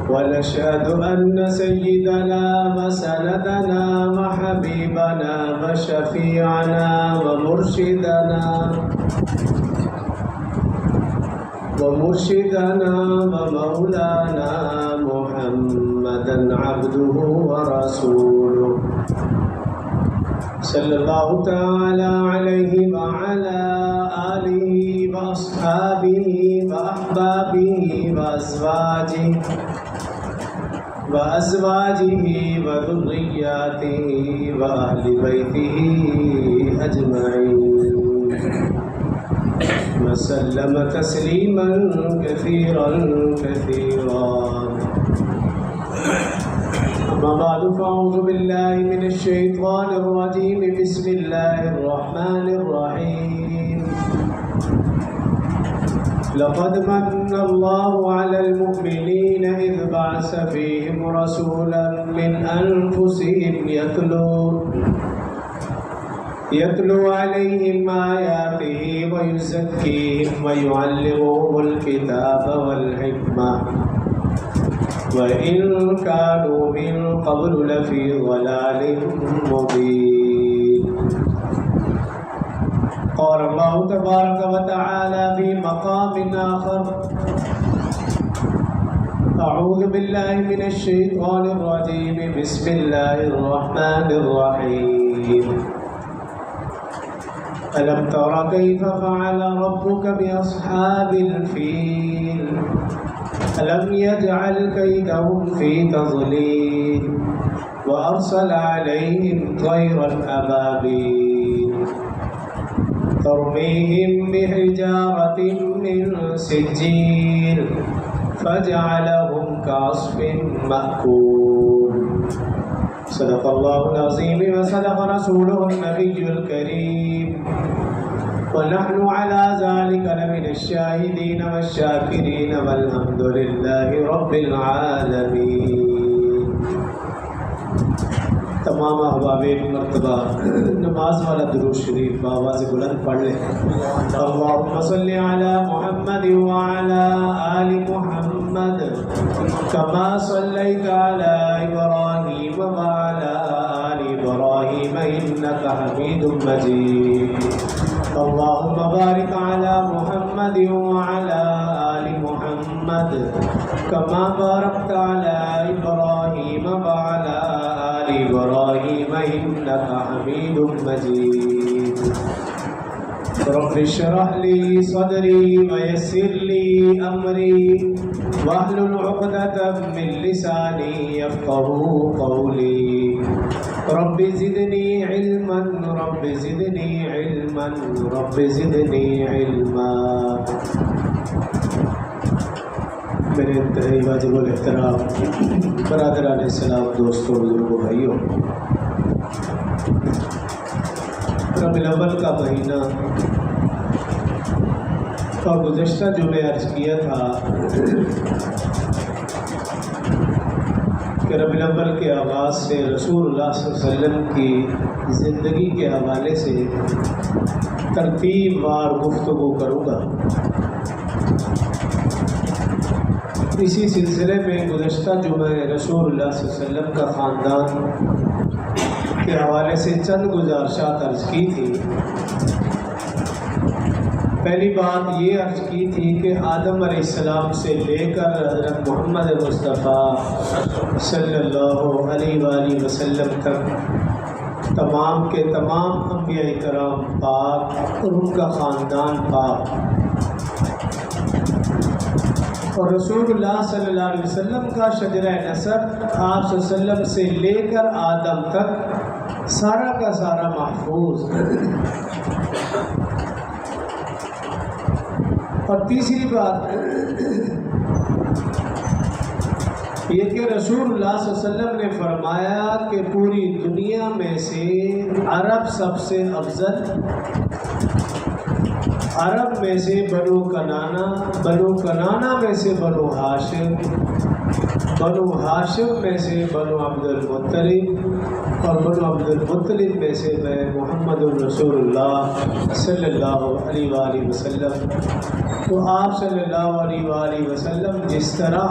ونشهد أن سيدنا وسندنا وحبيبنا وشفيعنا ومرشدنا ومولانا محمدا عبده ورسوله صلى الله تعالى عليه وعلى آله وأصحابه وأحبابه وأزواجه وذرياته وأهل بيته أجمعين وسلم تسليما كثيرا أما بعد فأعوذ بالله من الشيطان الرجيم بسم الله الرحمن الرحيم لقد من الله على المؤمنين إذ بعث فيهم رسولا من أنفسهم يتلو عليهم آياته ويزكيهم ويعلمهم الكتاب والحكمة وإن كانوا من قبل لفي ضلال مبين. قال الله تبارك وتعالى في مقام آخر: أعوذ بالله من الشيطان الرجيم بسم الله الرحمن الرحيم. ألم تر كيف فعل ربك بأصحاب الفيل ألم يجعل كيدهم في تضليل وأرسل عليهم طيرا أبابيل ترميهم بحجارة من سجيل فجعلهم كعصف مأكول. صدق الله العظيم وصدق رسوله النبي الكريم ونحن على ذلك لمن الشاهدين والشاكرين والحمد لله رب العالمين. تمام احباب مرتبہ نماز والا درود شریف بآواز بلند پڑھ لیں. اللهم صل على محمد وعلى آل محمد كما صليت على إبراهيم وعلى آل إبراهيم إنك حميد مجيد. اللهم بارك على محمد وعلى آل محمد كما باركت على إبراهيم وعلى آل إبراهيم إنك حميد مجيد. رب اشرح لي صدري ويسر لي أمري واحلل عقدة من لساني يفقهوا قولي. رب زدني علما رب زدني علما رب زدنی علما. میرے انتہائی واجب الاحترام برادران اسلام، دوستوں، بزرگوں، بھائیوں، ربیع الاول کا مہینہ اور گزشتہ جو میں عرض کیا تھا کہ ربیع الاول کے آغاز سے رسول اللہ صلی اللہ علیہ وسلم کی زندگی کے حوالے سے ترتیب وار گفتگو کروں گا. اسی سلسلے میں گزشتہ جمعہ رسول اللہ صلی اللہ علیہ وسلم کا خاندان کے حوالے سے چند گزارشات عرض کی تھی. پہلی بات یہ عرض کی تھی کہ آدم علیہ السلام سے لے کر حضرت محمد مصطفیٰ صلی اللہ علیہ وآلہ وسلم تک تمام کے تمام انبیاء کرام پاک اور ان کا خاندان پاک، اور رسول اللہ صلی اللہ علیہ وسلم کا شجرہ نسب آپ صلی اللہ علیہ وسلم سے لے کر آدم تک سارا کا سارا محفوظ. اور تیسری بات یہ کہ رسول اللہ صلی اللہ علیہ وسلم نے فرمایا کہ پوری دنیا میں سے عرب سب سے افضل عرب میں سے بنو کنانا میں سے بنو ہاشم میں سے بنو عبد المطلب اور بنو عبد المطلب میں سے میں محمد الرسول اللہ صلی اللہ علیہ وآلہ وسلم۔ تو آپ صلی اللہ علیہ وآلہ وسلم جس طرح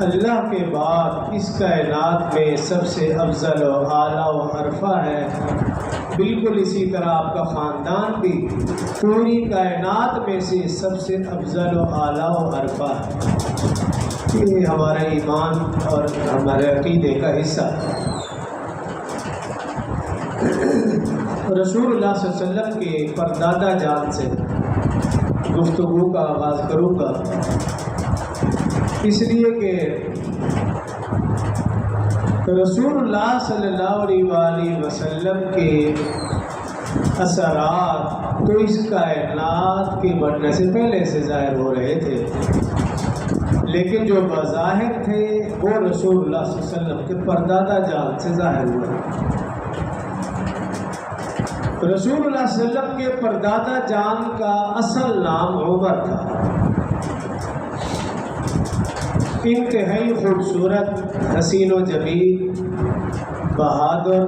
اللہ کے بعد اس کائنات میں سب سے افضل و اعلیٰ و عرفہ ہے، بالکل اسی طرح آپ کا خاندان بھی پوری کائنات میں سے سب سے افضل و اعلیٰ و عرفہ ہے۔ یہ ہمارے ایمان اور ہمارے عقیدے کا حصہ ہے۔ رسول اللہ صلی اللہ علیہ وسلم کے پردادا جان سے گفتگو کا آغاز کروں گا، اس لیے کہ رسول اللہ صلی اللہ علیہ وآلہ وسلم کے اثرات تو اس کائنات کے بننے سے پہلے سے ظاہر ہو رہے تھے، لیکن جو بظاہر تھے وہ رسول اللہ صلی اللہ علیہ وسلم کے پردادا جان سے ظاہر ہوئے۔ رسول اللہ صلی اللہ علیہ وسلم کے پردادا جان کا اصل نام عمر تھا۔ انتہائی خوبصورت، حسین و جمیل، بہادر،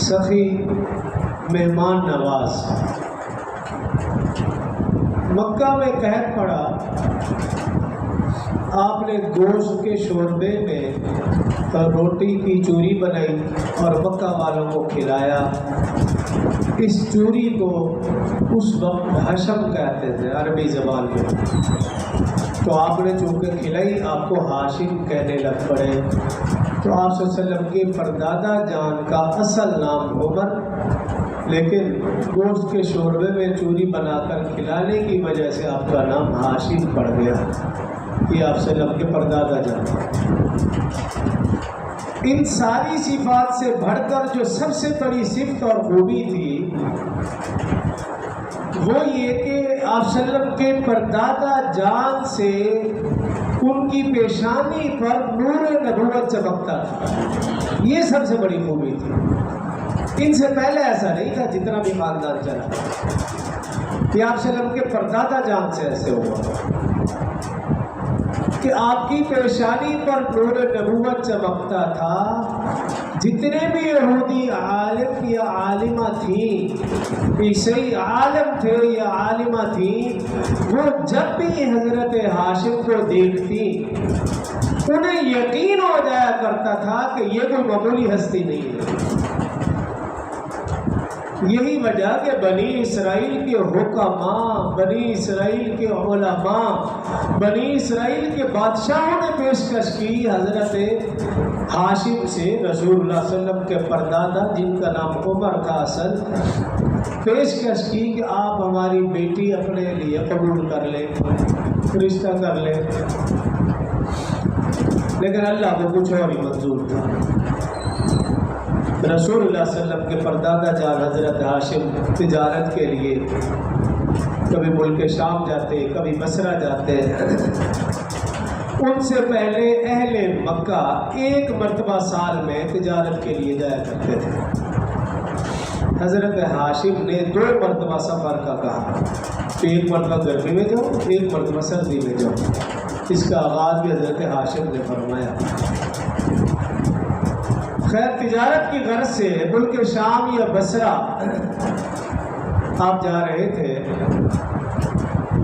سخی، مہمان نواز۔ مکہ میں قحط پڑا، آپ نے گوشت کے شوربے میں روٹی کی چوری بنائی اور مکہ والوں کو کھلایا۔ اس چوری کو اس وقت حشم کہتے تھے عربی زبان میں، تو آپ نے چونکہ کھلائی آپ کو ہاشم کہنے لگ پڑے۔ تو آپ صلی اللہ علیہ وسلم کے پردادا جان کا اصل نام عمر، لیکن گوشت کے شوربے میں چوری بنا کر کھلانے کی وجہ سے آپ کا نام ہاشم پڑ گیا۔ یہ آپ صلی اللہ علیہ وسلم کے پردادا جان۔ ان ساری صفات سے بڑھ کر جو سب سے بڑی صفت اور خوبی تھی وہ یہ کہ آپ صلی اللہ علیہ وسلم کے پردادا جان سے ان کی پیشانی پر نور نبوت چمکتا تھا۔ یہ سب سے بڑی خوبی تھی۔ ان سے پہلے ایسا نہیں تھا، جتنا بھی خاندان چلا یہ آپ صلی اللہ علیہ وسلم کے پردادا جان سے ایسے ہوا کہ آپ کی پیشانی پر نور نبوت چمکتا تھا۔ جتنے بھی یہودی عالم یا عالمہ تھیں، عیسائی عالم تھے یا عالمہ تھیں، وہ جب بھی حضرت ہاشم کو دیکھتی انہیں یقین ہو جایا کرتا تھا کہ یہ کوئی معمولی ہستی نہیں ہے۔ یہی وجہ کہ بنی اسرائیل کے حکماء، بنی اسرائیل کے علماء، بنی اسرائیل کے بادشاہوں نے پیشکش کی حضرت ہاشم سے، رسول اللہ صلی اللہ علیہ وسلم کے پردادا جن کا نام عمر تھا اصل، پیشکش کی کہ آپ ہماری بیٹی اپنے لیے قبول کر لیں، رشتہ کر لیں، لیکن اللہ کو کچھ اور ہی منظور تھا۔ رسول اللہ صلی اللہ علیہ وسلم کے پردادا جان حضرت ہاشم تجارت کے لیے کبھی ملک شام جاتے، کبھی بصرہ جاتے۔ ان سے پہلے اہل مکہ ایک مرتبہ سال میں تجارت کے لیے جایا کرتے تھے۔ حضرت ہاشم نے 2 مرتبہ سفر کا کہا، ایک مرتبہ گرمی میں جاؤ، ایک مرتبہ سردی میں جاؤ۔ اس کا آغاز بھی حضرت ہاشم نے فرمایا۔ خیر تجارت کی غرض سے ملک شام یا بصرہ آپ جا رہے تھے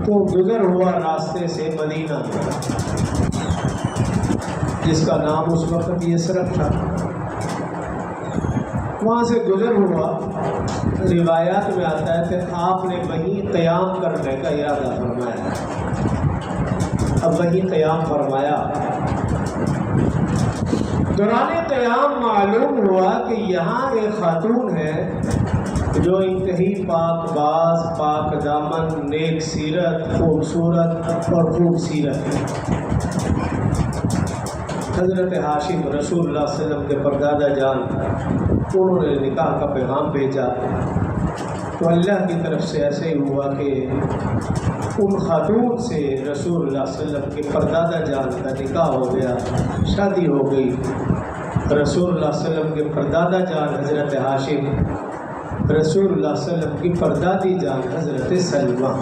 تو گزر ہوا راستے سے مدینہ جس کا نام اس وقت یثرب تھا، وہاں سے گزر ہوا۔ روایات میں آتا ہے کہ آپ نے وہیں قیام کرنے کا ارادہ فرمایا۔ اب وہیں قیام فرمایا، دوران قیام معلوم ہوا کہ یہاں ایک خاتون ہے جو انتہائی پاک باز، پاک دامن، نیک سیرت، خوبصورت اور خوب سیرت ہے۔ حضرت ہاشم رسول اللہ صلی اللہ علیہ وسلم کے پردادا جان، انہوں نے نکاح کا پیغام بھیجا تو اللہ کی طرف سے ایسے ہی ہوا کہ ان خاتون سے رسول اللہ صلی اللہ علیہ وسلم کے پردادا جان کا نکاح ہو گیا، شادی ہو گئی۔ رسول اللہ صلی اللہ علیہ وسلم کے پردادا جان حضرت ہاشم رسول اللہ صلی اللہ علیہ وسلم کی پردادی جان حضرت سلمہ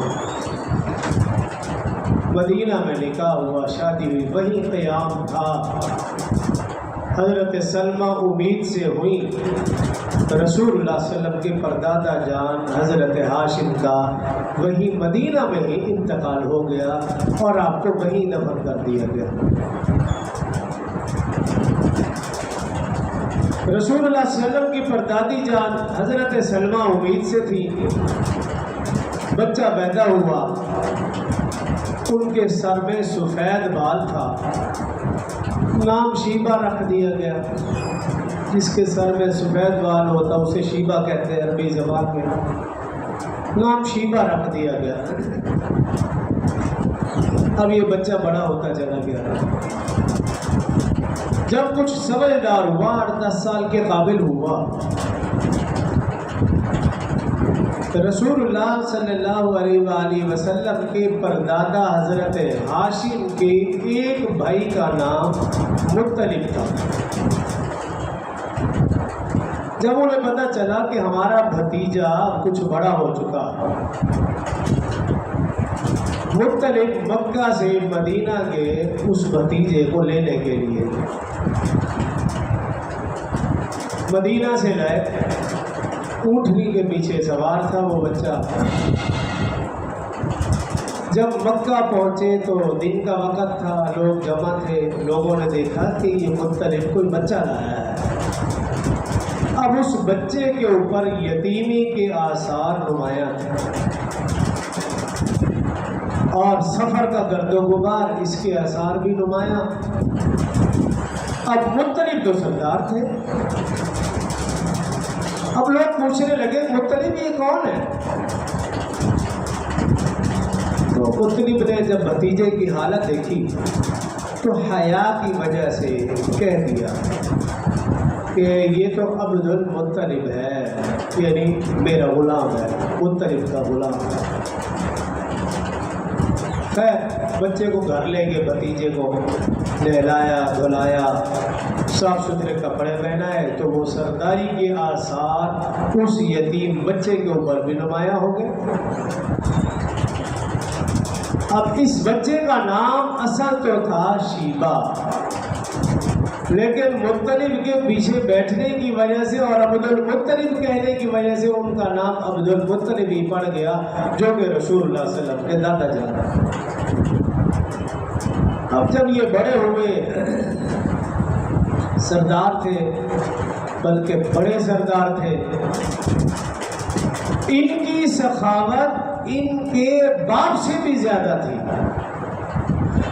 مدینہ میں نکاح ہوا، شادی ہوئی، وہی قیام تھا۔ حضرت سلمہ امید سے ہوئی، رسول اللہ صلی اللہ علیہ وسلم کے پردادا جان حضرت ہاشم کا وہی مدینہ میں ہی انتقال ہو گیا اور آپ کو وہیں دفن کر دیا گیا۔ رسول اللہ صلی اللہ علیہ وسلم کی پردادی جان حضرت سلمہ امید سے تھی، بچہ پیدا ہوا، ان کے سر میں سفید بال تھا، نام شیبہ رکھ دیا گیا۔ جس کے سر میں سفید بال ہوتا اسے شیبہ کہتے ہیں عربی زبان میں، نام شیبہ رکھ دیا گیا۔ اب یہ بچہ بڑا ہوتا چلا گیا، جب کچھ سمجھدار ہوا، 8-10 سال کے قابل ہوا، رسول اللہ صلی اللہ علیہ وآلہ وسلم کے پردادا حضرت ہاشم کے ایک بھائی کا نام مطلب تھا۔ جب انہیں پتہ چلا کہ ہمارا بھتیجا کچھ بڑا ہو چکا، مطلب مکہ سے مدینہ گئے اس بھتیجے کو لینے کے لیے، مدینہ سے لائے، اونٹنی کے پیچھے سوار تھا وہ بچہ۔ جب مکہ پہنچے تو دن کا وقت تھا، لوگ جمع تھے، لوگوں نے دیکھا کہ یہ مطلب کوئی بچہ لایا ہے۔ اب اس بچے کے اوپر یتیمی کے آثار نمایاں تھے اور سفر کا گرد و غبار، اس کے آثار بھی نمایاں۔ اب مطلب تو سردار تھے، اب لوگ پوچھنے لگے مطلب یہ کون ہے؟ تو مطلب نے جب بھتیجے کی حالت دیکھی تو حیا کی وجہ سے کہہ دیا کہ یہ تو عبد المطلب ہے، یعنی میرا غلام ہے، مطلب کا غلام ہے۔ خیر بچے کو گھر لے گئے، بھتیجے کو نہلایا دھلایا، صاف ستھرے کپڑے پہنائے، تو وہ سرداری کے آثار اس یتیم بچے کے اوپر بھی نمایاں ہو گئے۔ اب اس بچے کا نام اصل تو تھا شیبہ، لیکن مطلب کے پیچھے بیٹھنے کی وجہ سے اور عبد المطلب کہنے کی وجہ سے ان کا نام عبد المطلب ہی پڑ گیا، جو کہ رسول اللہ صلی اللہ علیہ وسلم کے دادا جان۔ اب جب یہ بڑے ہوئے، سردار تھے، بلکہ بڑے سردار تھے، ان کی سخاوت ان کے باپ سے بھی زیادہ تھی۔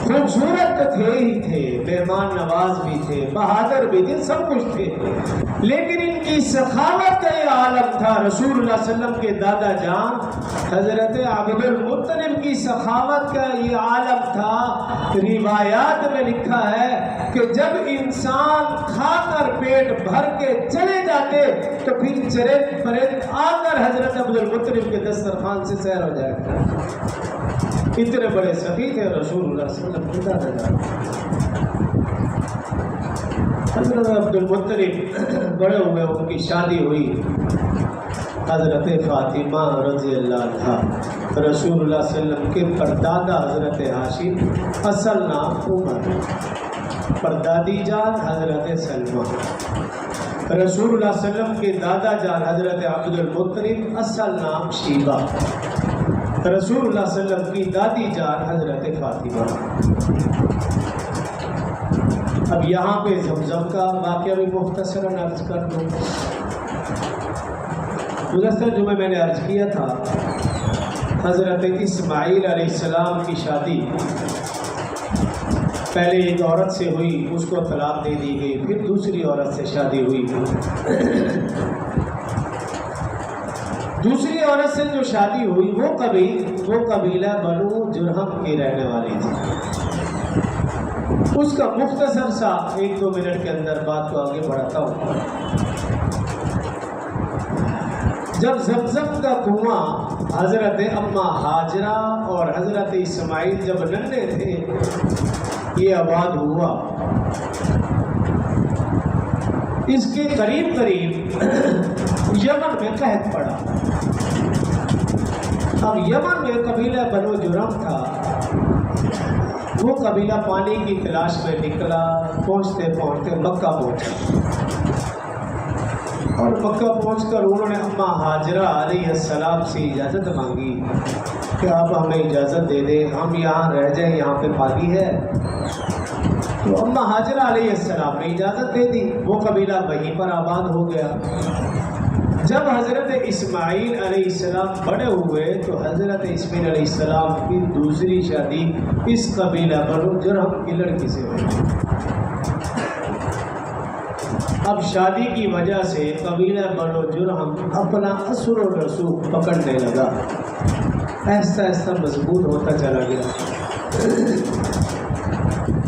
خوبصورت تو تھے ہی تھے، مہمان نواز بھی تھے، بہادر بھی تھے، سب کچھ تھے، لیکن ان کی سخاوت کا یہ عالم تھا۔ رسول اللہ صلی اللہ علیہ وسلم کے دادا جان حضرت عبد المطلب کی سخاوت کا یہ عالم تھا۔ روایات میں لکھا ہے کہ جب انسان کھا کر پیٹ بھر کے چلے جاتے تو پھر چرند پرند آ کر حضرت عبد المطلب کے دسترخوان سے سیر ہو جائے گا۔ اتنے بڑے سخی تھے رسول اللہ صلی اللہ علیہ وسلم کے دادا جان۔ حضرت عبد المطلب بڑے ہوئے، ان کی شادی ہوئی حضرت فاطمہ رضی اللہ عنہا، رسول اللہ صلی اللہ علیہ وسلم کے پردادا حضرت ہاشم، اصل نام عمر، پردادی جان حضرت سلمہ، رسول اللہ صلی اللہ علیہ وسلم کے دادا جان حضرت عبد المطلب، اصل نام شیبہ، رسول اللہ صلی اللہ علیہ وسلم کی دادی جان حضرت فاطمہ۔ اب یہاں پہ زمزم کا واقعہ بھی مختصراً عرض کر دوں۔ گزشتہ جمعہ میں نے عرض کیا تھا، حضرت اسماعیل علیہ السلام کی شادی پہلے ایک عورت سے ہوئی، اس کو طلاق دے دی گئی، پھر دوسری عورت سے شادی ہوئی۔ دوسری عورت سے جو شادی ہوئی وہ قبیلہ بنو جرہم کی رہنے والی تھی۔ اس کا مختصر سا 1-2 منٹ کے اندر بات کو آگے بڑھاتا ہوں۔ جب زمزم کا کنواں حضرت اما ہاجرہ اور حضرت اسماعیل جب ننھے تھے یہ آباد ہوا، اس کے قریب قریب یمن میں قحط پڑا. اب یمن میں قبیلہ بنو جرم تھا. وہ قبیلہ پانی کی تلاش میں نکلا. پہنچتے پہنچتے مکہ پہنچا اور مکہ پہنچ کر انہوں نے اماں ہاجرہ علیہ السلام سے اجازت مانگی کہ آپ ہمیں اجازت دے دیں، ہم یہاں رہ جائیں، یہاں پہ پانی ہے. تو اماں ہاجرہ علیہ السلام نے اجازت دے دی. وہ قبیلہ وہیں پر آباد ہو گیا. جب حضرت اسماعیل علیہ السلام بڑے ہوئے تو حضرت اسماعیل علیہ السلام کی دوسری شادی اس قبیلہ بنو جرہم کی لڑکی سے ہوئی. اب شادی کی وجہ سے قبیلہ بنو جرہم اپنا اثر و رسوخ پکڑنے لگا. ایسا ایسا مضبوط ہوتا چلا گیا.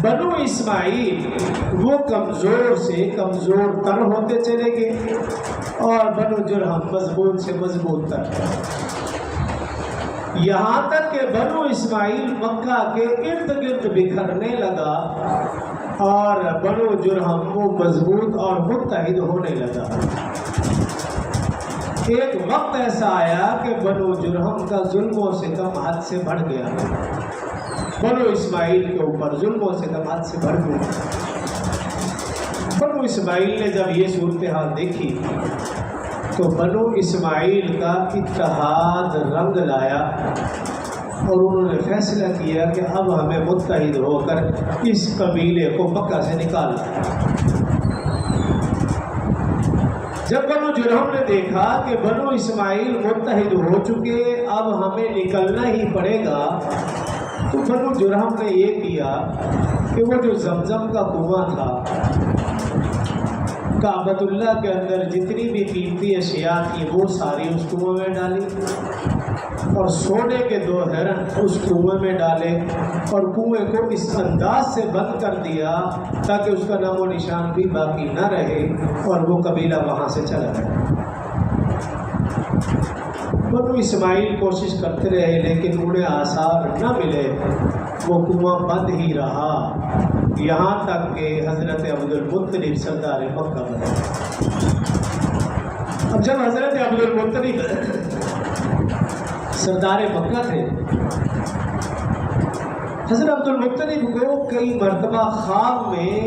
بنو اسماعیل وہ کمزور سے کمزور تر ہوتے چلے گئے اور بنو جرہم مضبوط سے مضبوط تر. یہاں تک کہ بنو اسماعیل مکہ کے ارد گرد بکھرنے لگا اور بنو جرہم وہ مضبوط اور متحد ہونے لگا. ایک وقت ایسا آیا کہ بنو جرہم کا ظلم و ستم حد سے بڑھ گیا. بنو اسماعیل کے اوپر ظلم و ستم حد سے بڑھ گیا. بنو اسماعیل نے جب یہ صورتحال دیکھی تو بنو اسماعیل کا اتحاد رنگ لایا اور انہوں نے فیصلہ کیا کہ اب ہمیں متحد ہو کر اس قبیلے کو مکہ سے نکالنا ہے. جب بنو جرہم نے دیکھا کہ بنو اسماعیل متحد ہو چکے، اب ہمیں نکلنا ہی پڑے گا، تو بنو جرہم نے یہ کیا کہ وہ جو زمزم کا کنواں تھا، کعبۃ اللہ کے اندر جتنی بھی قیمتی اشیاء تھی وہ ساری اس کنویں میں ڈالی اور سونے کے 2 ہرن اس کنویں میں ڈالے اور کنویں کو اس انداز سے بند کر دیا تاکہ اس کا نام و نشان بھی باقی نہ رہے اور وہ قبیلہ وہاں سے چلا گیا. بنو اسماعیل کوشش کرتے رہے لیکن انہیں آثار نہ ملے. وہ کنواں بند ہی رہا یہاں تک کہ حضرت عبد المطلب سردار مکہ بنے. اب جب حضرت عبد المطلب سردار مکہ تھے، حضرت عبد المطلب کو کئی مرتبہ خواب میں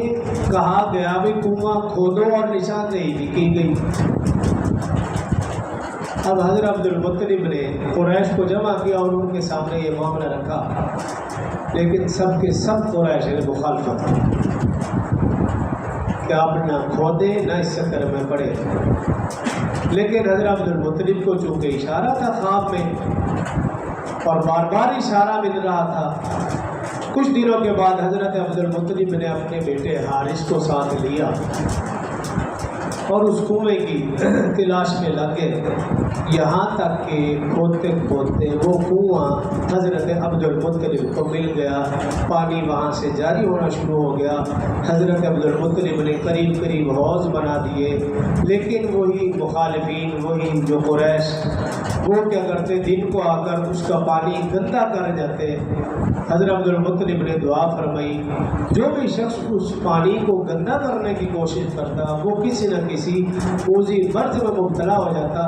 کہا گیا بھی کنواں کھودو اور نشاندہی بھی کی گئی. اب حضرت عبد المطلب نے قریش کو جمع کیا اور ان کے سامنے یہ معاملہ رکھا، لیکن سب کے سب قریش نے مخالفت کہ آپ نہ کھودے نہ اس چکر میں پڑے. لیکن حضرت عبد المطلب کو چونکہ اشارہ تھا خواب میں اور بار بار اشارہ مل رہا تھا، کچھ دنوں کے بعد حضرت عبد المطلب نے اپنے بیٹے حارث کو ساتھ لیا اور اس کنویں کی تلاش میں لگے. یہاں تک کہ کھودتے کھودتے وہ کنواں حضرت عبد المطلب کو مل گیا. پانی وہاں سے جاری ہونا شروع ہو گیا. حضرت عبد المطلب نے قریب قریب حوض بنا دیے، لیکن وہی مخالفین، وہی جو قریش، وہ کیا کرتے، دن کو آ کر اس کا پانی گندا کر جاتے. حضرت عبد المطلب نے دعا فرمائی، جو بھی شخص اس پانی کو گندا کرنے کی کوشش کرتا وہ کسی نہ کسی موذی مرض میں مبتلا ہو جاتا.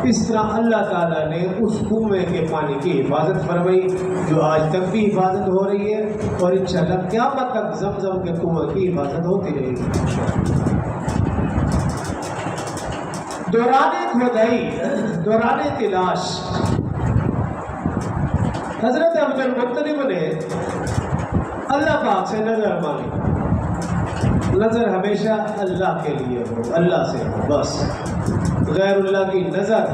اس طرح اللہ تعالیٰ نے اس کنویں کے پانی کی حفاظت فرمائی، جو آج تک بھی حفاظت ہو رہی ہے اور انشاءاللہ قیامت تک زمزم کے کنویں کی حفاظت ہوتی رہے گی. دوران کھدائی، دوران تلاش، حضرت عبد المطلب نے اللہ پاک سے نظر مانگی. نظر ہمیشہ اللہ کے لیے ہو، اللہ سے ہو بس. غیر اللہ کی نظر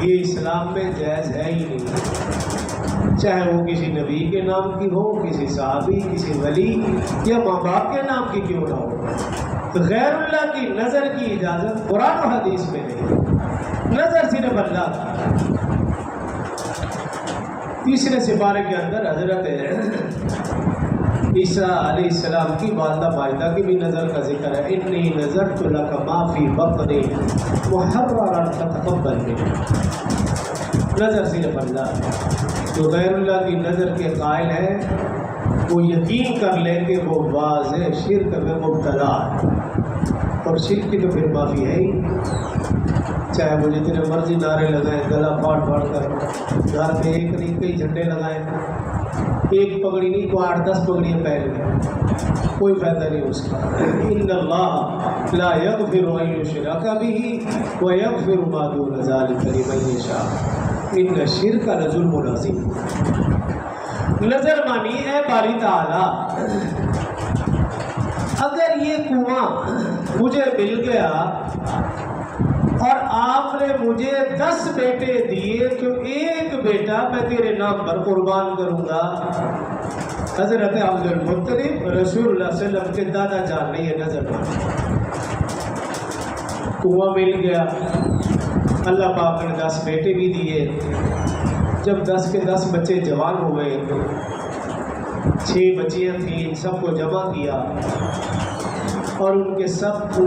یہ اسلام میں جائز ہے ہی نہیں، چاہے وہ کسی نبی کے نام کی ہو، کسی صحابی، کسی ولی یا ماں باپ کے نام کی کیوں نہ ہو. تو غیر اللہ کی نظر کی اجازت قرآن و حدیث میں نہیں، نظر صرف اللہ کی. تیسرے سپارے کے اندر حضرت عیسیٰ علیہ السلام کی والدہ ماجدہ کی بھی نظر کا ذکر ہے. انی نظرت لک ما فی بطنی محررا فتقبل منی. نظر صرف اللہ. جو غیر اللہ کی نظر کے قائل ہے وہ یقین کر لے کہ وہ واضح شرک میں مبتلا ہے، اور شرک کی تو پھر معافی ہے ہی، چاہے وہ جتنے مرضی نعرے لگائیں، گلا پھاڑ پھاڑ کر گھر پہ ایک نہیں کئی جھنڈے لگائیں، ایک پگڑی نہیں کو 8-10 پگڑیاں پہن لیں، کوئی فائدہ نہیں اس کا۔ ان اللہ لا یغفر ان یشرک بہ ویغفر ما دون ذلک لمن یشاء ان الشرک لظلم عظیم۔ نظر مانی ہے باری تعالی، اگر یہ کنواں مجھے مل گیا اور آپ نے مجھے 10 بیٹے دیے تو ایک بیٹا میں تیرے نام پر قربان کروں گا۔ حضرت عبد المطلب رسول اللہ صلی اللہ علیہ وسلم کے دادا جان نے یہ نظر مانی۔ کنواں مل گیا، اللہ پاک نے 10 بیٹے بھی دیے۔ جب 10 کے 10 بچے جوان ہوئے، 6 بچیاں تھیں، ان سب کو جمع کیا اور ان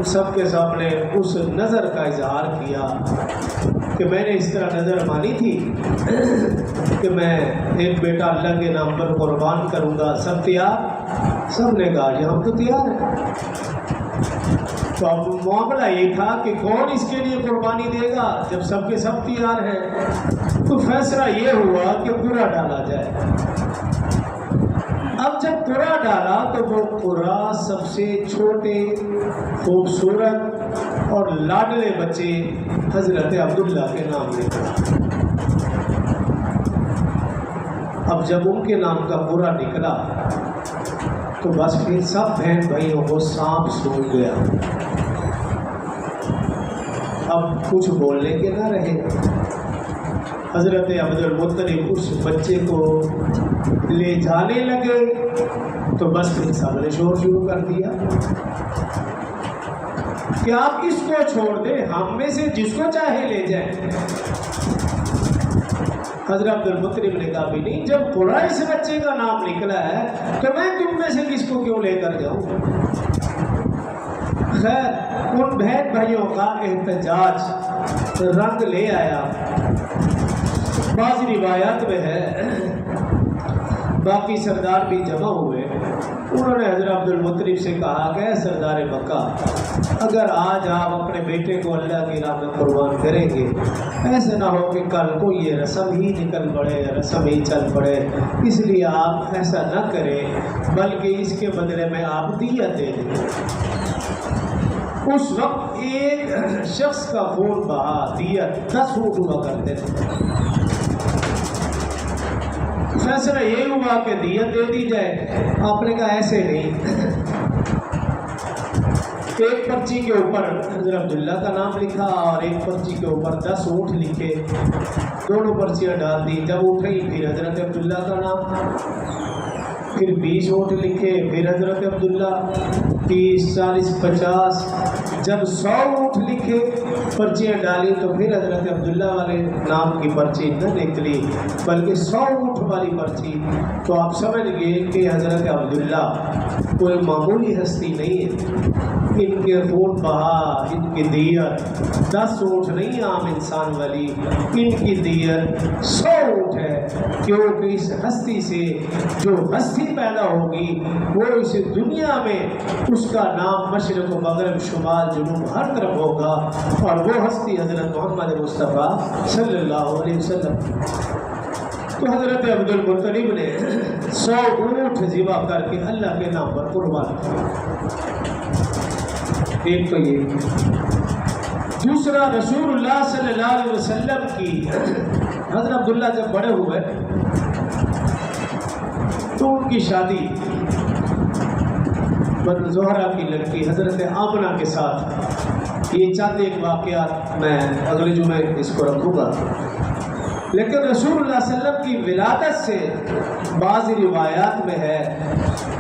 سب کے سامنے اس نظر کا اظہار کیا کہ میں نے اس طرح نظر مانی تھی کہ میں ایک بیٹا اللہ کے نام پر قربان کروں گا، سب تیار؟ سب نے کہا کہ ہم تو تیار ہیں۔ تو اب معاملہ یہ تھا کہ کون اس کے لیے قربانی دے گا جب سب کے سب تیار ہیں؟ تو فیصلہ یہ ہوا کہ قرہ ڈالا جائے۔ اب جب قرہ ڈالا تو وہ قرہ سب سے چھوٹے، خوبصورت اور لاڈلے بچے حضرت عبداللہ کے نام نکلا۔ اب جب ان کے نام کا قرہ نکلا تو بس پھر سب بہن بھائیوں کو سانپ سونگ گیا، اب کچھ بولنے کے نہ رہے۔ حضرت عبد المطلب اس بچے کو لے جانے لگے تو بس پھر سب نے شور شروع کر دیا کہ آپ اس کو چھوڑ دیں، ہم میں سے جس کو چاہے لے جائیں۔ حضرت عبد المطلب نے کہا بھی نہیں، جب قرہ اس بچے کا نام نکلا ہے تو میں تم میں سے کس کو کیوں لے کر جاؤں؟ خیر، ان بہن بھائیوں کا احتجاج رنگ لے آیا۔ بعض روایات میں ہے باقی سردار بھی جمع ہوئے، انہوں نے حضرت عبد المطلب سے کہا کہ اے سردار مکہ، اگر آج آپ اپنے بیٹے کو اللہ کی راہ میں قربان کریں گے، ایسے نہ ہو کہ کل کو یہ رسم ہی نکل پڑے، رسم ہی چل پڑے، اس لیے آپ ایسا نہ کریں بلکہ اس کے بدلے میں آپ دیت دے دیں۔ اس وقت ایک شخص کا خون بہا دیت 10 اونٹ ہوا کرتے تھے۔ فیصلہ یہ ہوا کہ دیت دے دی جائے۔ آپ نے کہا ایسے نہیں، ایک پرچی کے اوپر حضرت عبداللہ کا نام لکھا اور ایک پرچی کے اوپر 10 اونٹ لکھے، دونوں پرچیاں ڈال دی۔ جب اٹھیں پھر حضرت عبداللہ کا نام، پھر 20 اونٹ لکھے، پھر حضرت عبداللہ، 30، 40، 50، جب 100 اونٹ لکھے پرچیاں ڈالی تو پھر حضرت عبداللہ والے نام کی پرچی نہ نکلی بلکہ 100 اونٹ والی پرچی۔ تو آپ سمجھ گئے کہ حضرت عبداللہ کوئی معمولی ہستی نہیں ہے، ان کے خون بہا، ان کی دیت 10 اونٹ نہیں عام انسان والی، ان کی دیت 100 اونٹ ہے، کیونکہ اس ہستی سے جو ہستی پیدا ہوگی وہ اس دنیا میں اس کا نام مشرق و مغرب، شمال جنوب ہر طرف ہوگا، اور وہ ہستی حضرت محمد مصطفیٰ صلی اللہ علیہ وسلم۔ تو حضرت عبد المطلب نے 100 اونٹ ذبح کر کے اللہ کے نام پر قربان کیا۔ ایک تو یہ، دوسرا رسول اللہ صلی اللہ علیہ وسلم کی حضرت عبداللہ جب بڑے ہوئے تو ان کی شادی بن زہرہ کی لڑکی حضرت آمنہ کے ساتھ، یہ چند ایک واقعات میں اگلے جمعے اس کو رکھوں گا۔ لیکن رسول اللہ صلی اللہ علیہ وسلم کی ولادت سے بعض روایات میں ہے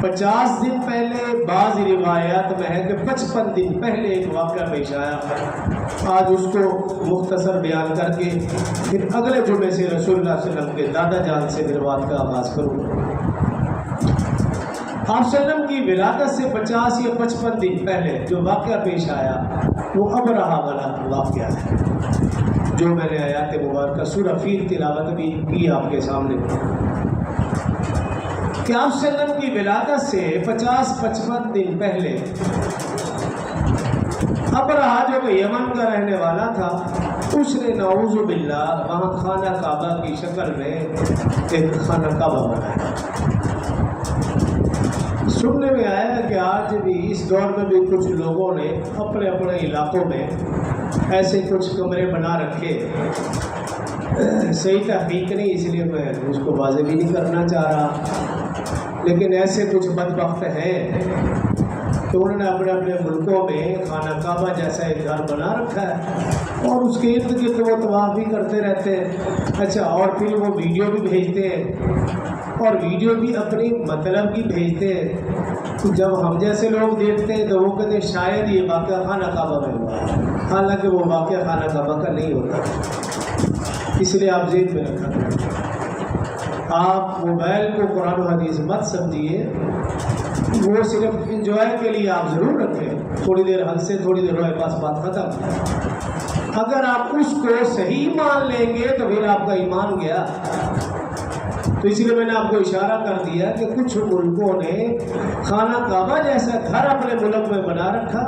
50 دن پہلے، بعض روایات میں ہے کہ 55 دن پہلے ایک واقعہ پیش آیا۔ آج اس کو مختصر بیان کر کے پھر اگلے جمعے سے رسول اللہ صلی اللہ علیہ وسلم کے دادا جان سے بات کا آغاز کروں۔ آپ صلی اللہ علیہ وسلم کی ولادت سے 50 یا 55 دن پہلے جو واقعہ پیش آیا وہ ابرہہ والا واقعہ ہے، جو میں نے آیات مبارکہ سورہ فیل تلاوت بھی کی آپ کے سامنے۔ کہ آپ وسلم کی ولادت سے 50-55 دن پہلے ابرہہ جو کہ یمن کا رہنے والا تھا، اس نے نعوذ باللہ وہاں خانہ کعبہ کی شکل میں ایک خانہ کعبہ بنایا۔ سننے میں آیا ہے کہ آج بھی اس دور میں بھی کچھ لوگوں نے اپنے اپنے علاقوں میں ایسے کچھ کمرے بنا رکھے۔ صحیح تحقیق نہیں، اس لیے میں اس کو واضح بھی نہیں کرنا چاہ رہا، لیکن ایسے کچھ بدبخت ہیں کہ انہوں نے اپنے اپنے ملکوں میں خانہ کعبہ جیسا ایک گھر بنا رکھا ہے اور اس کے ارد گرد وہ طواف بھی کرتے رہتے ہیں۔ اچھا، اور پھر وہ ویڈیو بھی بھیجتے ہیں، اور ویڈیو بھی اپنی مطلب کی بھیجتے ہیں۔ جب ہم جیسے لوگ دیکھتے ہیں تو وہ کہتے ہیں شاید یہ واقعہ خانہ کعبہ میں ہوا ہے، حالانکہ وہ واقعہ خانہ کعبہ کا نہیں ہوتا۔ اس لیے آپ ذہن میں رکھا کریں، آپ موبائل کو قرآن و حدیث مت سمجھیے، وہ صرف انجوائے کے لیے آپ ضرور رکھیں، تھوڑی دیر حد سے تھوڑی دیر روئے پاس بات ختم۔ اگر آپ اس کو صحیح مان لیں گے تو پھر آپ کا ایمان گیا۔ تو اسی لیے میں نے آپ کو اشارہ کر دیا کہ کچھ ملکوں نے خانہ کعبہ جیسا گھر اپنے ملک میں بنا رکھا،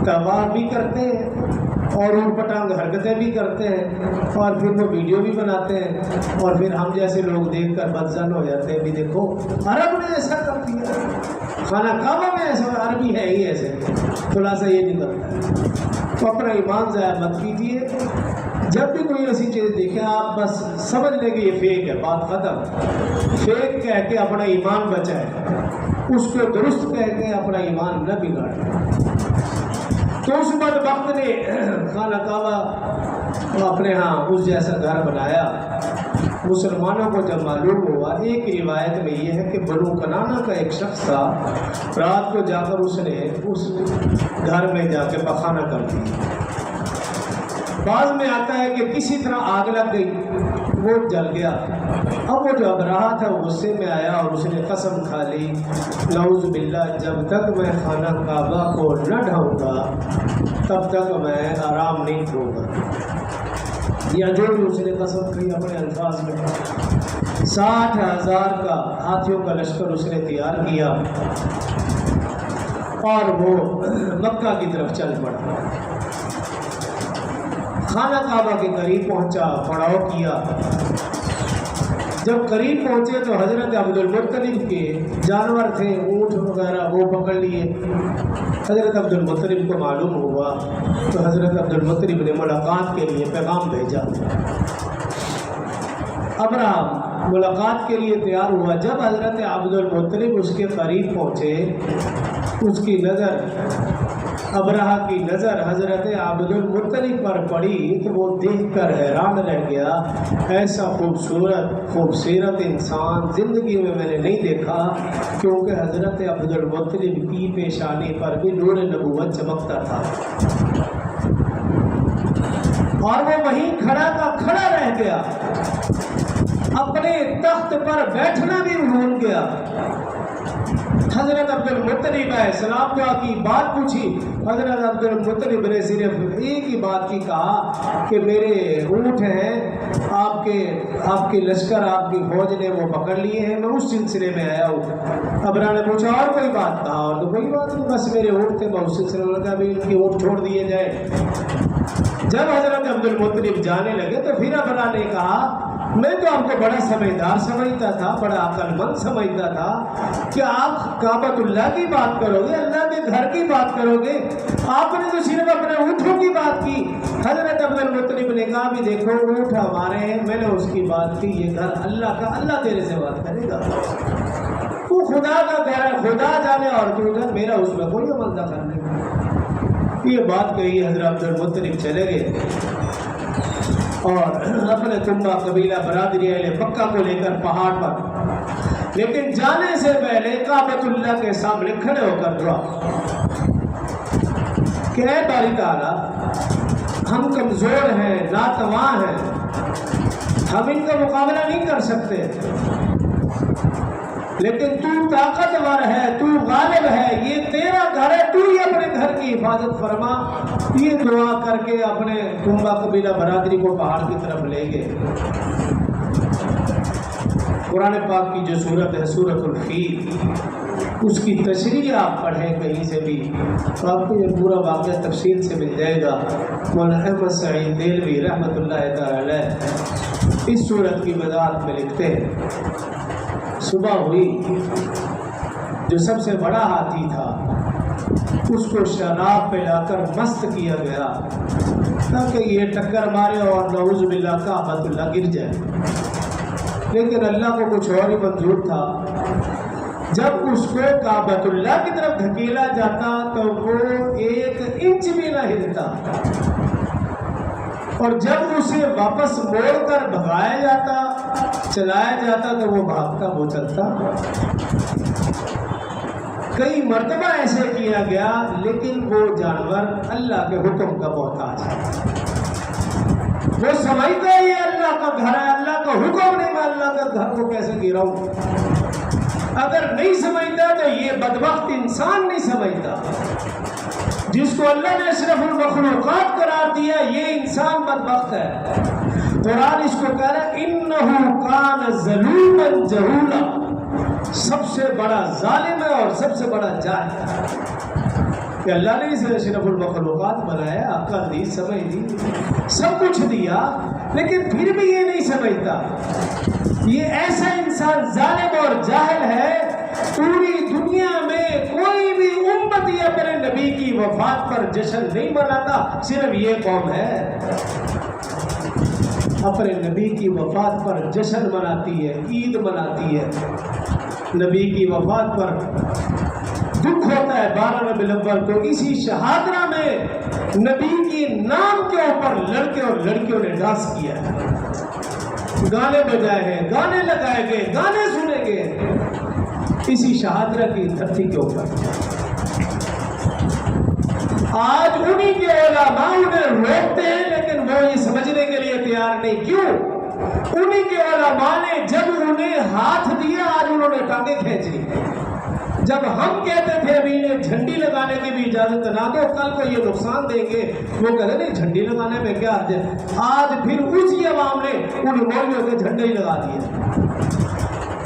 طواف بھی کرتے ہیں اور اونٹ پٹانگ حرکتیں بھی کرتے ہیں، اور پھر وہ ویڈیو بھی بناتے ہیں، اور پھر ہم جیسے لوگ دیکھ کر بدظن ہو جاتے ہیں، بھی دیکھو عرب نے ایسا کر دیا، خانہ کعبہ میں ایسا، عربی ہے ہی ایسے، خلاصہ یہ نہیں کرتا ہے۔ تو اپنا ایمان ضائع مت کیجیے، جب بھی کوئی ایسی چیز دیکھیں آپ بس سمجھ لیں کہ یہ فیک ہے، بات ختم۔ فیک کہہ کے اپنا ایمان بچائے، اس کو درست کہہ کے اپنا ایمان نہ بگاڑے۔ تو اس بدبخت نے خانہ کعبہ اپنے ہاں اس جیسا گھر بنایا۔ مسلمانوں کو جب معلوم ہوا، ایک روایت میں یہ ہے کہ بنو کنانہ کا ایک شخص تھا، رات کو جا کر اس نے اس گھر میں جا کے پخانہ کر دیا۔ بعض میں آتا ہے کہ کسی طرح آگ لگ گئی، وہ جل گیا۔ اب وہ جو ابرہہ تھا غصے میں آیا اور اس نے قسم کھا لی، نعوذ باللہ جب تک میں خانہ کعبہ کو نہ ڈھاؤں گا تب تک میں آرام نہیں کروں گا، یا جو بھی اس نے قسم کھی اپنے الفاظ میں۔ 60,000 کا ہاتھیوں کا لشکر اس نے تیار کیا اور وہ مکہ کی طرف چل پڑا۔ خانہ کعبہ کے قریب پہنچا، پڑاؤ کیا۔ جب قریب پہنچے تو حضرت عبد المطلب کے جانور تھے، اونٹ وغیرہ، وہ پکڑ لیے۔ حضرت عبد المطلب کو معلوم ہوا تو حضرت عبد المطلب نے ملاقات کے لیے پیغام بھیجا۔ ابراہیم ملاقات کے لیے تیار ہوا۔ جب حضرت عبد المطلب اس کے قریب پہنچے، اس کی نظر، ابرہہ کی نظر حضرت عبد المطلب پر پڑی تو وہ دیکھ کر حیران رہ گیا۔ ایسا خوبصورت انسان زندگی میں نے نہیں دیکھا، کیونکہ حضرت عبد المطلب کی پیشانی پر بھی نور نبوت چمکتا تھا، اور وہ وہیں کھڑا کا کھڑا رہ گیا، اپنے تخت پر بیٹھنا بھی بھول گیا۔ حضرت عبد المطلب آئے، سلام دعا کی، بات پوچھی۔ حضرت عبد المطلب نے صرف ایک ہی بات کی، کہا کہ میرے اونٹ ہیں، آپ کے لشکر، آپ کی فوج نے وہ پکڑ لیے ہیں، میں اس سلسلے میں آیا ہوں۔ ابرہہ نے پوچھا اور کوئی بات؟ کہا اور تو کوئی بات نہیں، بس میرے اونٹ تھے، میں اس سلسلے میں لگا ابھی ان کے اونٹ چھوڑ دیے جائے۔ جب حضرت عبد المطلب جانے لگے تو پھر ابرہہ نے کہا، میں تو آپ کو بڑا سمجھدار سمجھتا تھا، بڑا عقل مند سمجھتا تھا کہ آپ کعبۃ اللہ کی بات کرو گے، اللہ کے گھر کی بات کرو گے، آپ نے تو صرف اپنے اونٹوں کی بات کی۔ حضرت عبد المطلب نے کہا بھی دیکھو اونٹ ہمارے ہیں، میں نے اس کی بات کی، یہ گھر اللہ کا، اللہ تیرے سے بات کرے گا، تو خدا کا گھر ہے، خدا جانے، اور تو گھر میرا، اس میں کوئی عمل نہ کرنے۔ یہ بات کہی، حضرت عبد المطلب چلے گئے اور اپنے کنبہ قبیلہ برادری اہل مکہ کو لے کر پہاڑ پر، لیکن جانے سے پہلے کعبۃ اللہ کے سامنے کھڑے ہو کر دعا کہ اے باری تعالیٰ، ہم کمزور ہیں، ناتواں ہیں، ہم ان کا مقابلہ نہیں کر سکتے، لیکن تو طاقتور ہے، تو غالب ہے، یہ تیرا گھر ہے، تو ہی اپنے گھر کی حفاظت فرما۔ یہ دعا کر کے اپنے کنبہ قبیلہ برادری کو پہاڑ کی طرف لے گئے۔ قرآن پاک کی جو صورت ہے سورۃ الفیل، اس کی تشریح آپ پڑھیں کہیں سے بھی تو آپ کو یہ پورا واقعہ تفصیل سے مل جائے گا۔ مولانا احمد سعید دہلوی رحمۃ اللہ تعالی علیہ اس صورت کی وضاحت میں لکھتے ہیں، صبح ہوئی، جو سب سے بڑا ہاتھی تھا اس کو شراب پلا کر مست کیا گیا تاکہ یہ ٹکر مارے اور نعوذ باللہ کعبۃ اللہ گر جائے، لیکن اللہ کو کچھ اور ہی منظور تھا۔ جب اس کو کعبۃ اللہ کی طرف دھکیلا جاتا تو وہ 1 انچ بھی نہ ہلتا، اور جب اسے واپس موڑ کر بھگایا جاتا، چلایا جاتا تو وہ بھاگتا، وہ چلتا۔ کئی مرتبہ ایسے کیا گیا، لیکن وہ جانور اللہ کے حکم کا محتاج ہے۔ وہ سمجھتا ہے یہ اللہ کا گھر ہے، اللہ کا حکم نہیں، میں اللہ کا گھر کو کیسے گراؤں؟ اگر نہیں سمجھتا تو یہ بدبخت انسان نہیں سمجھتا۔ جس کو اللہ نے اشرف المخلوقات قرار دیا یہ انسان بدبخت ہے۔ قرآن اس کو کہہ رہا ہے انہ کان ظلوما جہولا، سب سے بڑا ظالم ہے اور سب سے بڑا جاہل ہے کہ اللہ نے اسے اشرف المخلوقات بنایا، عقل دی، سمجھ دی، سب کچھ دیا، لیکن پھر بھی یہ نہیں سمجھتا۔ یہ ایسا انسان ظالم اور جاہل ہے، پوری دنیا میں کوئی بھی امتی اپنے نبی کی وفات پر جشن نہیں مناتا، صرف یہ قوم ہے اپنے نبی کی وفات پر جشن مناتی ہے، عید مناتی ہے۔ نبی کی وفات پر دکھ ہوتا ہے 12 ربیع الاول کو، اسی شہادرہ میں نبی کی نام کے اوپر لڑکے اور لڑکیوں نے ڈانس کیا ہے، گانے بجائے ہیں، گانے لگائے گئے، گانے سنے گئے اسی شہادرہ کی دھرتی کے اوپر۔ آج انہی کے علماء انہیں روکتے ہیں، لیکن وہ یہ سمجھنے کے لیے تیار نہیں۔ کیوں؟ انہی کے علماء نے جب انہیں ہاتھ دیا، آج انہوں نے ٹانگیں کھینچی۔ جب ہم کہتے تھے ابھی انہیں جھنڈی لگانے کی بھی اجازت نہ دو، کل کو یہ نقصان دیں گے، وہ کہتے نہیں جھنڈی لگانے میں کیا حرج ہے۔ آج پھر اسی عوام نے ان مولویوں کے جھنڈے ہی لگا دیے۔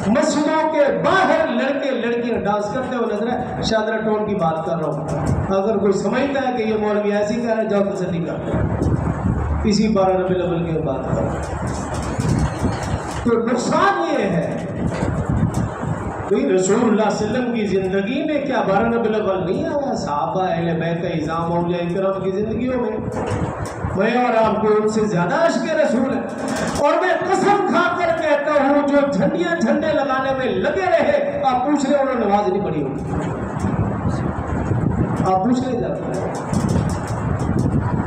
مسجدوں کے باہر لڑکے لڑکیاں ڈانس کرتے ہوئے نظر ہے۔ شادرہ ٹون کی بات کر رہا ہوں، اگر کوئی سمجھتا ہے کہ یہ مولوی ایسی کہہ رہا ہے، جاؤ تسلی کر، اسی 12 ربیع الاول کی بات کر رہا ہوں۔ تو نقصان یہ ہے رسول اللہ صلی اللہ علیہ وسلم کی زندگی میں کیا 12 ربیع الاول نہیں آیا؟ صحابہ اہل بیت اعظام اولیاء کرام کی زندگیوں میں اور آپ کو ان سے زیادہ عشق رسول ہے۔ اور میں قسم کھا کر کہتا ہوں جو جھنڈے لگانے میں لگے رہے، آپ پوچھ رہے انہوں نے نماز نہیں پڑھی ہوگی، آپ پوچھ رہے جاتے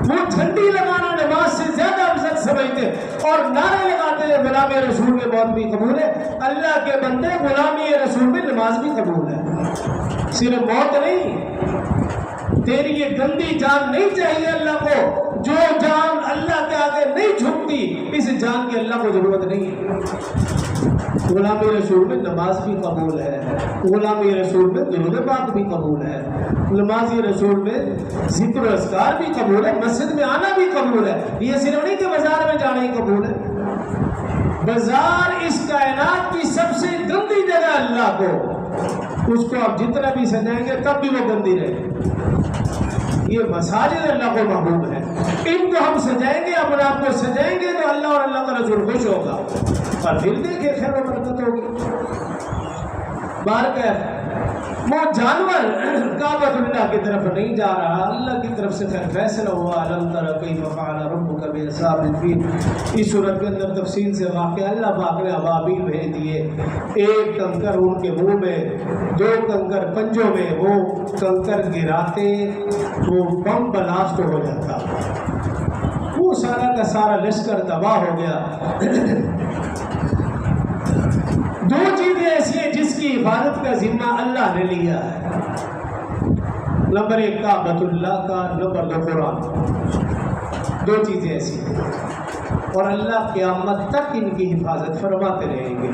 وہ جھنڈی لگانا نماز سے زیادہ افضل سمجھتے اور نعرے لگاتے ہیں غلامی رسول میں موت بھی قبول ہے۔ اللہ کے بندے غلامی رسول میں نماز بھی قبول ہے، صرف موت نہیں۔ تیری یہ گندی جان نہیں چاہیے اللہ کو، جو جان اللہ کے آگے نہیں جھکتی اس جان کی اللہ کو ضرورت نہیں ہے۔ غلامی رسول میں نماز بھی قبول ہے، غلامی رسول میں درود پاک بھی قبول ہے، نمازی رسول میں ذکر و اذکار بھی قبول ہے، مسجد میں آنا بھی قبول ہے۔ یہ صرف نہیں کہ بازار میں جانا ہی قبول ہے۔ بازار اس کائنات کی سب سے گندی جگہ اللہ کو، اس کو آپ جتنا بھی سجائیں گے تب بھی وہ گندی رہے گی۔ یہ مساجد اللہ کو محبوب ہے، ان کو ہم سجائیں گے، اپنے آپ کو سجائیں گے تو اللہ اور اللہ کا رسول خوش ہوگا، اور پھر دیکھیں خیر و برکت ہوگی۔ بارکہ وہ جانور کعبۃ اللہ کی طرف نہیں جا رہا، اللہ کی طرف سے خیر فیصلہ ہوا۔ الم تر کیف فعل ربک باصحاب الفیل، اس صورت کے اندر تفصیل سے واقعہ اللہ پاک نے ابابیل بھیج دیے، ایک کنکر ان کے منہ میں، 2 کنکر پنجوں میں، وہ کنکر گراتے وہ بم بلاسٹ ہو جاتا، وہ سارا کا سارا لشکر تباہ ہو گیا۔ 2 چیزیں ایسی ہیں جس کی حفاظت کا ذمہ اللہ نے لیا ہے، نمبر 1 کعبۃ اللہ کا، نمبر 2 قرآن۔ 2 چیزیں ایسی ہیں اور اللہ قیامت تک ان کی حفاظت فرماتے رہیں گے،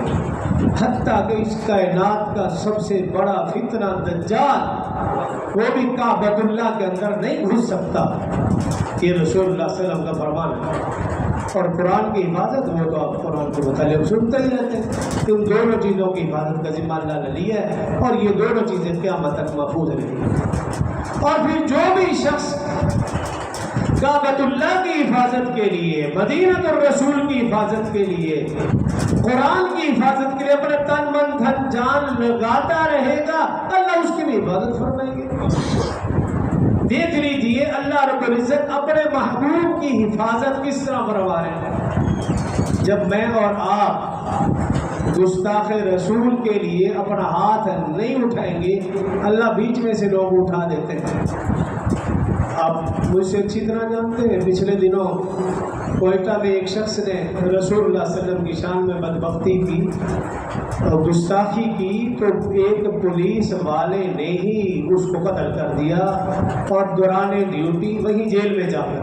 حتیٰ کہ اس کائنات کا سب سے بڑا فتنہ دجال وہ بھی کعبۃ اللہ کے اندر نہیں گھس سکتا۔ یہ رسول اللہ صلی اللہ علیہ وسلم کا فرمان ہے۔ اور قرآن کی حفاظت وہ تو آپ قرآن کے متعلق سنتے ہی رہتے ہیں. ان دونوں چیزوں کی حفاظت کا ذمہ اللہ نے لیا ہے اور یہ دونوں چیزیں قیامت تک محفوظ رہیں گی. اور پھر جو بھی شخص کعبۃ اللہ کی حفاظت کے لیے، مدینہ الرسول کی حفاظت کے لیے، قرآن کی حفاظت کے لیے اپنے تن من دھن جان لگاتا رہے گا، اللہ اس کی بھی حفاظت فرمائیں گے. دیکھ لیجئے اللہ رب العزت اپنے محبوب کی حفاظت کس طرح فرما رہے ہیں. جب میں اور آپ گستاخ رسول کے لیے اپنا ہاتھ نہیں اٹھائیں گے، اللہ بیچ میں سے لوگ اٹھا دیتے ہیں. آپ مجھ سے اچھی طرح جانتے ہیں، پچھلے دنوں کوئٹہ میں ایک شخص نے رسول اللہ صلی اللہ علیہ وسلم کی شان میں بدبختی کی اور گستاخی کی، تو ایک پولیس والے نے ہی اس کو قتل کر دیا اور دوران ڈیوٹی وہیں جیل میں جا کر.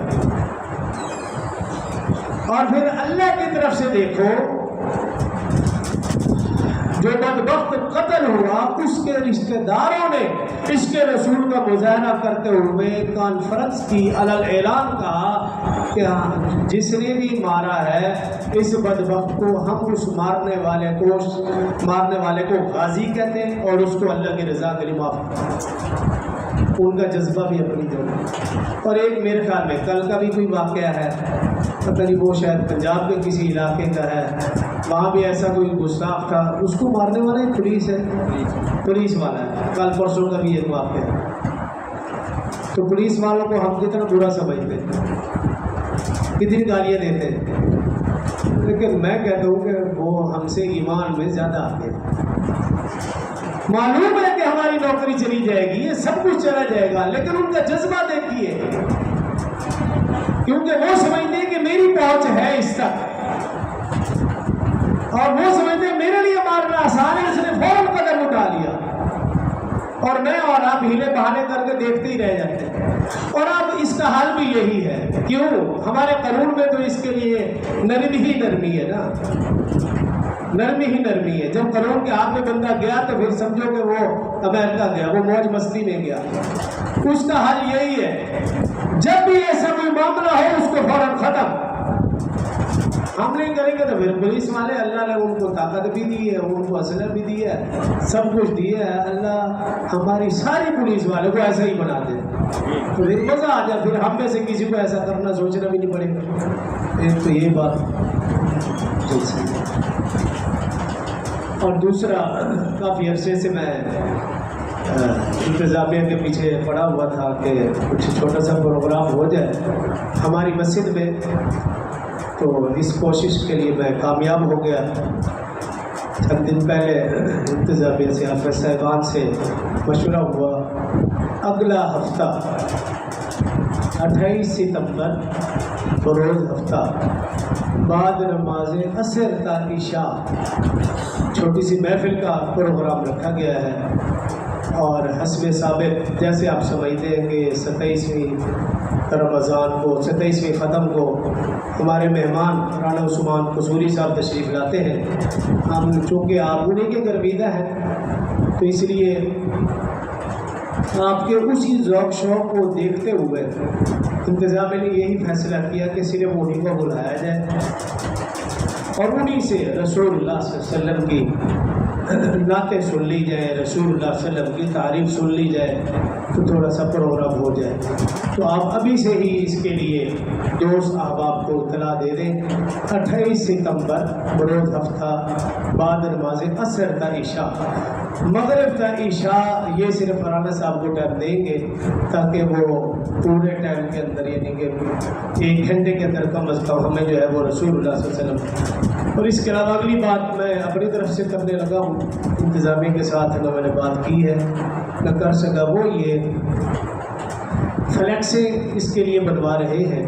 اور پھر اللہ کی طرف سے دیکھو، جو بدبخت قتل ہوا اس کے رشتہ داروں نے اس کے رسول کا مظاہرہ کرتے ہوئے کانفرنس کی، علل اعلان کہا کہ جس نے بھی مارا ہے اس بدبخت کو ہم اس مارنے والے کو غازی کہتے ہیں اور اس کو اللہ کی رضا کے لیے معاف کرتے ہیں. ان کا جذبہ بھی اپنی جگہ. اور ایک میرے خیال میں کل کا بھی کوئی واقعہ ہے، پتہ نہیں وہ شاید پنجاب کے کسی علاقے کا ہے، وہاں بھی ایسا کوئی گستاخ تھا، اس کو مارنے والا ایک پولیس والا ہے. کل پرسوں کا بھی ایک واقعہ ہے. تو پولیس والوں کو ہم کتنا برا سمجھتے ہیں، کتنی گالیاں دیتے ہیں، لیکن میں کہتا ہوں کہ وہ ہم سے ایمان میں زیادہ آتے ہیں. معلوم ہے کہ ہماری نوکری چلی جائے گی، یہ سب کچھ چلا جائے گا، لیکن ان کا جذبہ دیکھیے، کیونکہ وہ سمجھتے ہیں کہ میری پہنچ ہے اس تک، اور وہ سمجھتے ہیں میرے لیے مارنا آسان ہے، اس نے فوراً قدم اٹھا لیا، اور میں اور آپ ہیلے بہانے کر کے دیکھتے ہی رہ جاتے ہیں. اور اب اس کا حل بھی یہی ہے. کیوں؟ ہمارے قانون میں تو اس کے لیے نرمی ہے نا، نرمی ہے. جب قانون کے ہاتھ میں بندہ گیا تو پھر سمجھو کہ وہ امریکہ گیا، وہ موج مستی میں گیا. اس کا حل یہی ہے، جب بھی ایسا کوئی معاملہ ہو اس کو فوراً ختم. ہم نہیں کریں گے تو پھر پولیس والے، اللہ نے ان کو طاقت بھی دی ہے، ان کو اسلحہ بھی دیا ہے، سب کچھ دیا ہے. اللہ ہماری ساری پولیس والوں کو ایسا ہی بنا دے تو پھر مزہ آ جائے. پھر ہم میں سے کسی کو ایسا کرنا سوچنا بھی نہیں پڑے گا. ایک تو یہ بات. اور دوسرا، کافی عرصے سے میں انتظامیہ کے پیچھے پڑا ہوا تھا کہ کچھ چھوٹا سا پروگرام ہو جائے ہماری مسجد میں، تو اس کوشش کے لیے میں کامیاب ہو گیا. چند دن پہلے انتظامیہ سے حافظ صاحبان سے مشورہ ہوا، اگلا ہفتہ 28 ستمبر بروز ہفتہ بعد نماز عصر تا عشاء چھوٹی سی محفل کا پروگرام رکھا گیا ہے. اور حسب ثابت جیسے آپ سمجھتے ہیں کہ 27ویں رمضان کو، 27ویں ختم کو ہمارے مہمان رانا عثمان قصوری صاحب تشریف لاتے ہیں. ہم چونکہ آپ انہیں کے گرویدہ ہیں تو اس لیے آپ کے اسی ذوق شوق کو دیکھتے ہوئے انتظامیہ نے یہی فیصلہ کیا کہ صرف انہیں کو بلایا جائے اور انہیں سے رسول اللہ صلی اللہ علیہ وسلم کی نعتیں سن لی جائیں، رسول اللہ صلی اللہ علیہ وسلم کی تعریف سن لی جائے تو تھوڑا سا پروگرام ہو جائے. تو آپ ابھی سے ہی اس کے لیے دوست احباب کو اطلاع دے دیں. 28 ستمبر بروز ہفتہ بعد نماز عصر تا عشاء، مغرب تا عشاء، یہ صرف رانا صاحب کو ٹائم دیں گے تاکہ وہ پورے ٹائم کے اندر، یعنی کہ 1 گھنٹے کے اندر کم از کم ہمیں جو ہے وہ رسول اللہ صلی اللہ علیہ وسلم. اور اس کے علاوہ اگلی بات میں اپنی طرف سے کرنے لگا ہوں، انتظامیہ کے ساتھ میں نے بات کی ہے، نہ کر سکا، وہ یہ فلیکسیں اس کے لیے بنوا رہے ہیں.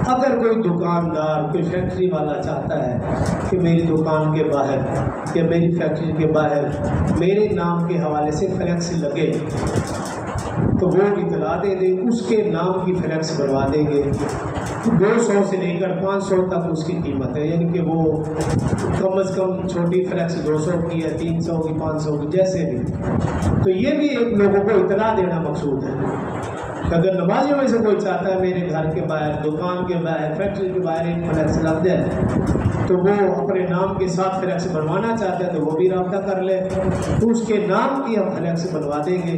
اگر کوئی دکاندار، کوئی فیکٹری والا چاہتا ہے کہ میری دکان کے باہر یا میری فیکٹری کے باہر میرے نام کے حوالے سے فلیکس لگے تو وہ اطلاع دے دیں، اس کے نام کی فلیکس بنوا دیں گے. 200 سے لے کر 500 تک اس کی قیمت ہے، یعنی کہ وہ کم از کم چھوٹی فلیکس 200 کی ہے، 300 کی، 500 کی، جیسے بھی. تو یہ بھی ایک لوگوں کو اطلاع دینا مقصود ہے. اگر نمازیوں میں سے کوئی چاہتا ہے میرے گھر کے باہر، دکان کے باہر فیکٹری کے باہر ایک فلیکس لگ جائے تو وہ اپنے نام کے ساتھ فلیکس بنوانا چاہتا ہے تو وہ بھی رابطہ کر لے، اس کے نام کی ہم فلیکس بنوا دیں گے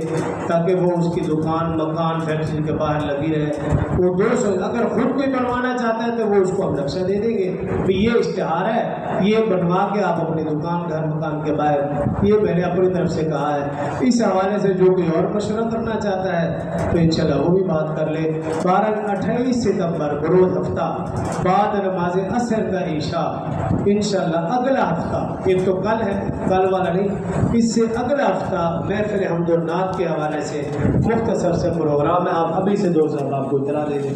تاکہ وہ اس کی دکان مکان فیکٹری کے باہر لگی رہے۔ وہ 200 اگر خود کوئی بنوانا چاہتا ہے تو وہ اس کو ہم نقشہ دے دیں گے کہ یہ اشتہار ہے، یہ بنوا کے آپ اپنی دکان گھر مکان کے باہر، یہ میں نے اپنی طرف سے کہا ہے۔ اس حوالے سے جو کوئی اور مشورہ کرنا چاہتا ہے تو انشاءاللہ وہ بھی بات کر لے۔ 28 ستمبر بروز ہفتہ بعد نماز عصر کا عشاء انشاءاللہ اگلا ہفتہ، ایک تو کل ہے، کل والا نہیں، اس سے اگلا ہفتہ محفل حمد و نعت کے حوالے سے مختصر سے پروگرام ہے۔ آپ ابھی سے 2 صاحب آپ کو اطلاع دے دیں۔